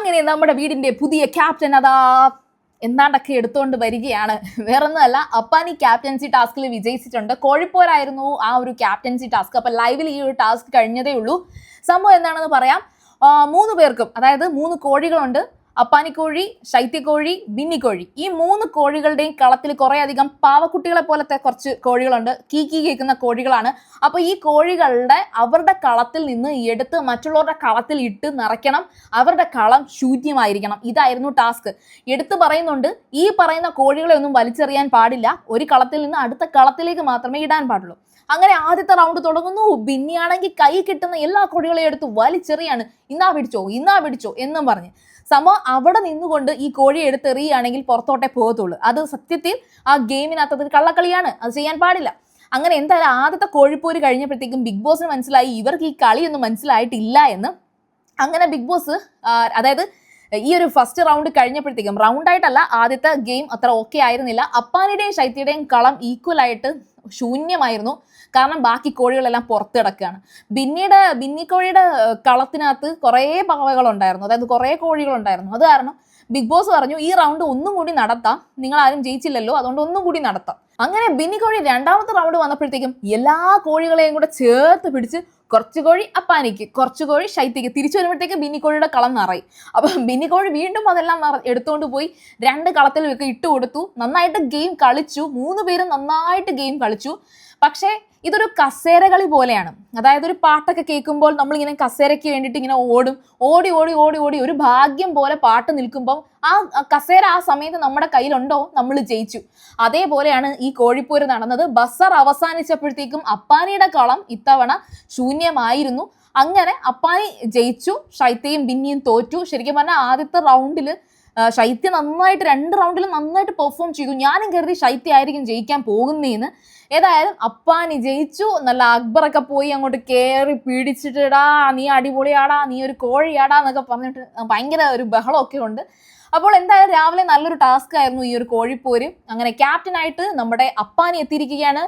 അങ്ങനെ നമ്മുടെ വീടിന്റെ പുതിയ ക്യാപ്റ്റൻ അതാ എന്താണ്ടൊക്കെ എടുത്തുകൊണ്ട് വരികയാണ്. വേറൊന്നുമല്ല, അപ്പാനി ക്യാപ്റ്റൻസി ടാസ്കിൽ വിജയിച്ചിട്ടുണ്ട്. കോഴിപ്പോരായിരുന്നു ആ ഒരു ക്യാപ്റ്റൻസി ടാസ്ക്. അപ്പൊ ലൈവിൽ ഈ ഒരു ടാസ്ക് കഴിഞ്ഞതേ ഉള്ളൂ. സംഭവം എന്താണെന്ന് പറയാം. 3 പേർക്കും, അതായത് 3 കോഴികളുണ്ട്. അപ്പാനിക്കോഴി, ശൈത്യക്കോഴി, ബിന്നിക്കോഴി. ഈ 3 കോഴികളുടെയും കളത്തിൽ കുറെ അധികം പാവക്കുട്ടികളെ പോലത്തെ കുറച്ച് കോഴികളുണ്ട്. കീക്കി കേൾക്കുന്ന കോഴികളാണ്. അപ്പൊ ഈ കോഴികളുടെ അവരുടെ കളത്തിൽ നിന്ന് എടുത്ത് മറ്റുള്ളവരുടെ കളത്തിൽ ഇട്ട് നിറയ്ക്കണം. അവരുടെ കളം ശൂന്യമായിരിക്കണം. ഇതായിരുന്നു ടാസ്ക്. എടുത്തു പറയുന്നുണ്ട്, ഈ പറയുന്ന കോഴികളെ ഒന്നും വലിച്ചെറിയാൻ പാടില്ല. ഒരു കളത്തിൽ നിന്ന് അടുത്ത കളത്തിലേക്ക് മാത്രമേ ഇടാൻ പാടുള്ളൂ. അങ്ങനെ ആദ്യത്തെ റൗണ്ട് തുടങ്ങുന്നു. ബിന്നിയാണെങ്കിൽ കൈ കിട്ടുന്ന എല്ലാ കോഴികളെയും എടുത്ത് വലിച്ചെറിയാണ്. ഇന്നാ പിടിച്ചോ എന്നും പറഞ്ഞ് അവിടെ നിന്നുകൊണ്ട് ഈ കോഴി എടുത്തെറിയുകയാണെങ്കിൽ പുറത്തോട്ടേ പോകത്തുള്ളൂ. അത് സത്യത്തിൽ ആ ഗെയിമിനകത്തത് കള്ളക്കളിയാണ്. അത് ചെയ്യാൻ പാടില്ല. അങ്ങനെ എന്തായാലും ആദ്യത്തെ കോഴിപ്പോര് കഴിഞ്ഞപ്പോഴത്തേക്കും ബിഗ് ബോസിന് മനസ്സിലായി ഇവർക്ക് ഈ കളിയൊന്നും മനസ്സിലായിട്ടില്ല എന്ന്. അങ്ങനെ ബിഗ് ബോസ് അതായത് ഈ ഒരു ഫസ്റ്റ് റൗണ്ട് കഴിഞ്ഞപ്പോഴത്തേക്കും, റൗണ്ടായിട്ടല്ല, ആദ്യത്തെ ഗെയിം അത്ര ഓക്കെ ആയിരുന്നില്ല. അപ്പാനിയുടെയും ശൈത്യയുടെയും കളം ഈക്വൽ ആയിട്ട് ശൂന്യമായിരുന്നു. കാരണം ബാക്കി കോഴികളെല്ലാം പുറത്ത് കിടക്കുകയാണ്. ബിന്നിക്കോഴിയുടെ കളത്തിനകത്ത് കുറേ പാവകളുണ്ടായിരുന്നു, അതായത് കുറേ കോഴികളുണ്ടായിരുന്നു. അത് കാരണം ബിഗ് ബോസ് പറഞ്ഞു, ഈ റൗണ്ട് ഒന്നും കൂടി നടത്താം, നിങ്ങൾ ആരും ജയിച്ചില്ലല്ലോ, അതുകൊണ്ട് ഒന്നും കൂടി നടത്താം. അങ്ങനെ ബിന്നിക്കോഴി രണ്ടാമത്തെ റൗണ്ട് വന്നപ്പോഴത്തേക്കും എല്ലാ കോഴികളെയും കൂടെ ചേർത്ത് പിടിച്ച് കുറച്ച് കോഴി അപ്പാനിക്ക്, കുറച്ച് കോഴി ശൈത്യക്ക്. തിരിച്ചു വരുമ്പോഴത്തേക്ക് ബിന്നിക്കോഴിയുടെ കളം നിറയും. അപ്പൊ ബിന്നിക്കോഴി വീണ്ടും അതെല്ലാം എടുത്തുകൊണ്ട് പോയി 2 കളത്തിൽ ഇട്ട് കൊടുത്തു. നന്നായിട്ട് ഗെയിം കളിച്ചു. 3 പേരും നന്നായിട്ട് ഗെയിം കളിച്ചു. പക്ഷേ ഇതൊരു കസേര കളി പോലെയാണ്. അതായത് ഒരു പാട്ടൊക്കെ കേൾക്കുമ്പോൾ നമ്മളിങ്ങനെ കസേരയ്ക്ക് വേണ്ടിയിട്ട് ഇങ്ങനെ ഓടി ഒരു ഭാഗ്യം പോലെ പാട്ട് നിൽക്കുമ്പോൾ ആ കസേര ആ സമയത്ത് നമ്മുടെ കയ്യിലുണ്ടോ, നമ്മൾ ജയിച്ചു. അതേപോലെയാണ് ഈ കോഴിപ്പോര് നടന്നത്. ബസർ അവസാനിച്ചപ്പോഴത്തേക്കും അപ്പാനിയുടെ കളം ഇത്തവണ ശൂന്യമായിരുന്നു. അങ്ങനെ അപ്പാനി ജയിച്ചു, ശൈത്യയും ബിന്നിയും തോറ്റു. ശരിക്കും പറഞ്ഞാൽ ആദ്യത്തെ റൗണ്ടിൽ ശൈത്യ നന്നായിട്ട് 2 റൗണ്ടിലും നന്നായിട്ട് പെർഫോം ചെയ്തു. ഞാനും കരുതി ശൈത്യ ആയിരിക്കും ജയിക്കാൻ പോകുന്നതെന്ന്. ഏതായാലും അപ്പാനി ജയിച്ചു. നല്ല അക്ബറൊക്കെ പോയി അങ്ങോട്ട് കയറി പിടിച്ചിട്ടിടാ, നീ അടിപൊളിയാടാ, നീ ഒരു കോഴിയാടാ എന്നൊക്കെ പറഞ്ഞിട്ട് ഭയങ്കര ഒരു ബഹളമൊക്കെ ഉണ്ട്. അപ്പോൾ എന്തായാലും രാവിലെ നല്ലൊരു ടാസ്ക് ആയിരുന്നു ഈ ഒരു കോഴിപ്പോര്. അങ്ങനെ ക്യാപ്റ്റനായിട്ട് നമ്മുടെ അപ്പാനി എത്തിയിരിക്കുകയാണ്.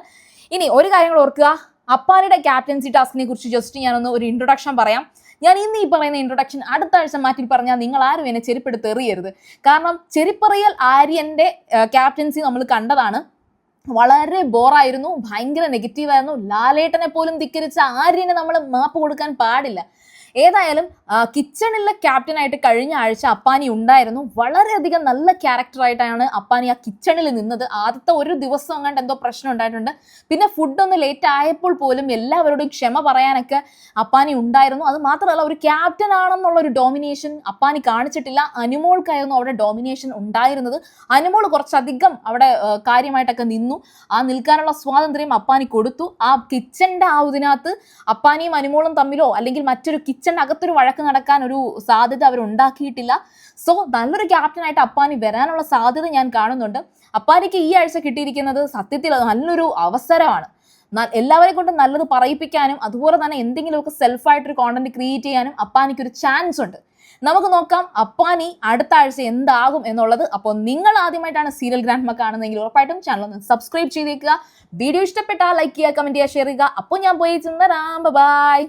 ഇനി ഒരു കാര്യം കൂടെ ഓർക്കുക, അപ്പാനിയുടെ ക്യാപ്റ്റൻസി ടാസ്കിനെ കുറിച്ച് ജസ്റ്റ് ഞാനൊന്ന് ഒരു ഇൻട്രൊഡക്ഷൻ പറയാം. ഞാൻ ഇന്ന് ഈ പറയുന്ന ഇൻട്രൊഡക്ഷൻ അടുത്ത ആഴ്ച മാറ്റി പറഞ്ഞാൽ നിങ്ങൾ ആരും എന്നെ ചെരുപ്പെടുത്ത് എറിയരുത്. കാരണം ചെരിപ്പറയൽ ആര്യന്റെ ക്യാപ്റ്റൻസി നമ്മൾ കണ്ടതാണ്. വളരെ ബോറായിരുന്നു, ഭയങ്കര നെഗറ്റീവായിരുന്നു. ലാലേട്ടനെ പോലും ധിക്കരിച്ച ആര്യനെ നമ്മൾ മാപ്പ് കൊടുക്കാൻ പാടില്ല. ഏതായാലും കിച്ചണിലെ ക്യാപ്റ്റനായിട്ട് കഴിഞ്ഞ ആഴ്ച അപ്പാനി ഉണ്ടായിരുന്നു. വളരെയധികം നല്ല ക്യാരക്ടറായിട്ടാണ് അപ്പാനി ആ കിച്ചണിൽ നിന്നത്. ആദ്യത്തെ ഒരു ദിവസം അങ്ങാണ്ട് എന്തോ പ്രശ്നം ഉണ്ടായിട്ടുണ്ട്. പിന്നെ ഫുഡ് ഒന്ന് ലേറ്റ് ആയപ്പോൾ പോലും എല്ലാവരോടും ക്ഷമ പറയാനൊക്കെ അപ്പാനി ഉണ്ടായിരുന്നു. അത് മാത്രമല്ല, ഒരു ക്യാപ്റ്റൻ ആണെന്നുള്ള ഒരു ഡോമിനേഷൻ അപ്പാനി കാണിച്ചിട്ടില്ല. അനുമോൾക്കായിരുന്നു അവിടെ ഡോമിനേഷൻ ഉണ്ടായിരുന്നത്. അനുമോൾ കുറച്ചധികം അവിടെ കാര്യമായിട്ടൊക്കെ നിന്നു. ആ നിൽക്കാനുള്ള സ്വാതന്ത്ര്യം അപ്പാനി കൊടുത്തു. ആ കിച്ചന്റെ ആ ഇതിനകത്ത് അപ്പാനിയും അനുമോളും തമ്മിലോ അല്ലെങ്കിൽ മറ്റൊരു കിച്ചന്റെ അകത്തൊരു വഴക്ക് നടക്കാൻ ഒരു സാധ്യത അവരുണ്ടാക്കിയിട്ടില്ല. സോ നല്ലൊരു ക്യാപ്റ്റനായിട്ട് അപ്പാനി വരാനുള്ള സാധ്യത ഞാൻ കാണുന്നുണ്ട്. അപ്പാനിക്ക് ഈ ആഴ്ച കിട്ടിയിരിക്കുന്നത് സത്യത്തിൽ നല്ലൊരു അവസരമാണ്. എല്ലാവരെ കൊണ്ടും നല്ലത് പറയിപ്പിക്കാനും അതുപോലെ തന്നെ എന്തെങ്കിലുമൊക്കെ സെൽഫായിട്ടൊരു കോണ്ടന്റ് ക്രിയേറ്റ് ചെയ്യാനും അപ്പാനിക്ക് ഒരു ചാൻസ് ഉണ്ട്. നമുക്ക് നോക്കാം അപ്പാനി അടുത്ത ആഴ്ച എന്താകും എന്നുള്ളത്. അപ്പോൾ നിങ്ങൾ ആദ്യമായിട്ടാണ് സീരിയൽ ഗ്രാൻഡ്മ കാണുന്നതെങ്കിൽ ഉറപ്പായിട്ടും ചാനൽ ഒന്ന് സബ്സ്ക്രൈബ് ചെയ്തേക്കുക. വീഡിയോ ഇഷ്ടപ്പെട്ടാൽ ലൈക്ക് ചെയ്യുക, കമന്റ് ചെയ്യുക, ഷെയർ ചെയ്യുക. അപ്പോൾ ഞാൻ പോയി ബൈ.